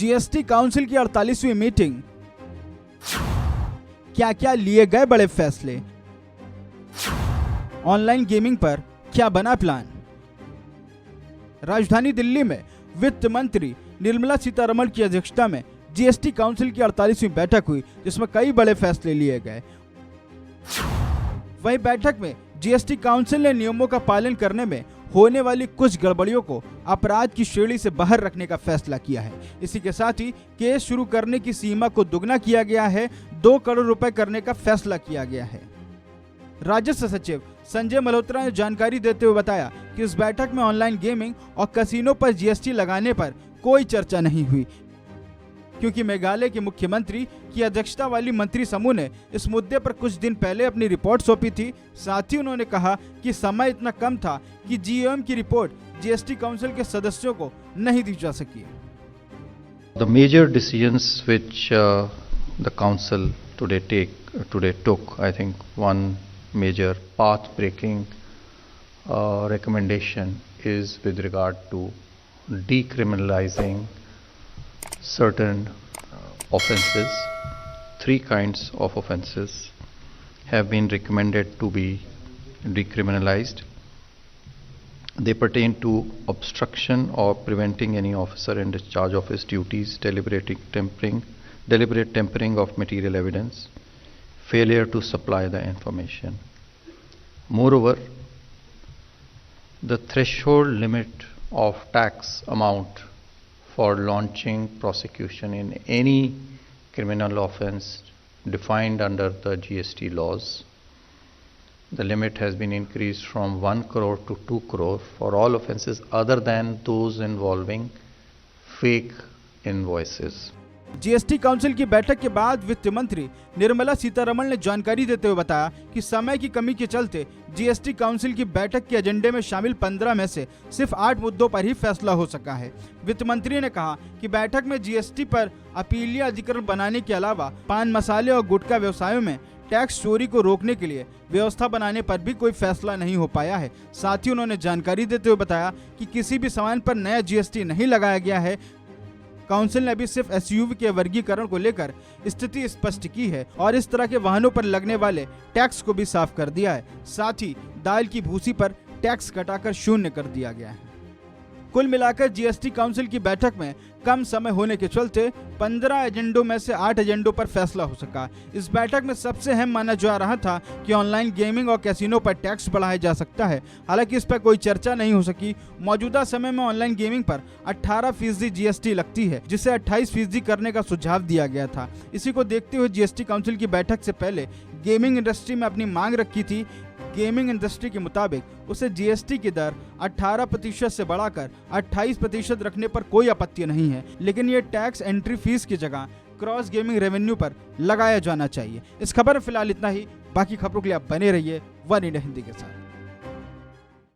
GST council की 48वीं meeting. क्या क्या लिए गए बड़े फैसले, ऑनलाइन गेमिंग पर क्या बना प्लान। राजधानी दिल्ली में वित्त मंत्री निर्मला सीतारमण की अध्यक्षता में जीएसटी काउंसिल की 48वीं बैठक हुई, जिसमें कई बड़े फैसले लिए गए। वहीं बैठक में जीएसटी काउंसिल ने नियमों का पालन करने में होने वाली कुछ गड़बड़ियों को अपराध की श्रेणी से बाहर रखने का फैसला किया है। इसी के साथ ही केस शुरू करने की सीमा को दुगना किया गया है, 2 करोड़ रुपए करने का फैसला किया गया है। राजस्व सचिव संजय मल्होत्रा ने जानकारी देते हुए बताया कि इस बैठक में ऑनलाइन गेमिंग और कैसीनो पर जीएसटी लगाने पर कोई चर्चा नहीं हुई, क्योंकि मेघालय के मुख्यमंत्री की अध्यक्षता वाली मंत्री समूह ने इस मुद्दे पर कुछ दिन पहले अपनी रिपोर्ट सौंपी थी। साथ ही उन्होंने कहा कि समय इतना कम था कि जीओएम की रिपोर्ट जीएसटी काउंसिल के सदस्यों को नहीं दी जा सकी। The major decisions which the council today took, I think one major path-breaking recommendation is with regard to decriminalizing certain offences. 3 kinds of offences have been recommended to be decriminalized. They pertain to obstruction or preventing any officer in discharge of his duties, deliberate tampering of material evidence, failure to supply the information. Moreover, the threshold limit of tax amount for launching prosecution in any criminal offence defined under the GST laws, the limit has been increased from 1 crore to 2 crore for all offences other than those involving fake invoices. GST council की बैठक के बाद वित्त मंत्री निर्मला सीतारमण ने जानकारी देते हुए बताया कि समय की कमी के चलते जीएसटी काउंसिल की बैठक के एजेंडे में शामिल 15 में से सिर्फ 8 मुद्दों पर ही फैसला हो सका है। वित्त मंत्री ने कहा कि बैठक में जीएसटी पर अपीलीय अधिकरण बनाने के अलावा पान मसाले और गुटखा व्यवसायों में टैक्स चोरी को रोकने के लिए व्यवस्था बनाने पर भी कोई फैसला नहीं हो पाया है। साथ ही उन्होंने जानकारी देते हुए बताया कि किसी भी सामान पर नया जीएसटी नहीं लगाया गया है। काउंसिल ने अभी सिर्फ एसयूवी के वर्गीकरण को लेकर स्थिति स्पष्ट की है और इस तरह के वाहनों पर लगने वाले टैक्स को भी साफ कर दिया है। साथ ही दाल की भूसी पर टैक्स घटाकर 0 कर दिया गया है। कुल मिलाकर जीएसटी काउंसिल की बैठक में कम समय होने के चलते 15 एजेंडों में से 8 एजेंडों पर फैसला हो सका। इस बैठक में सबसे अहम माना जा रहा था कि ऑनलाइन गेमिंग और कैसीनो पर टैक्स बढ़ाया जा सकता है। हालांकि इस पर कोई चर्चा नहीं हो सकी। मौजूदा समय में ऑनलाइन गेमिंग पर 18% जीएसटी लगती है, जिसे 28% करने का सुझाव दिया गया था। इसी को देखते हुए जीएसटी काउंसिल की बैठक से पहले गेमिंग इंडस्ट्री में अपनी मांग रखी थी। गेमिंग इंडस्ट्री के मुताबिक उसे जीएसटी की दर 18% से बढ़ाकर 28% रखने पर कोई आपत्ति नहीं है, लेकिन ये टैक्स एंट्री फीस की जगह क्रॉस गेमिंग रेवेन्यू पर लगाया जाना चाहिए। इस खबर में फिलहाल इतना ही। बाकी खबरों के लिए आप बने रहिए वन इंडिया हिंदी के साथ।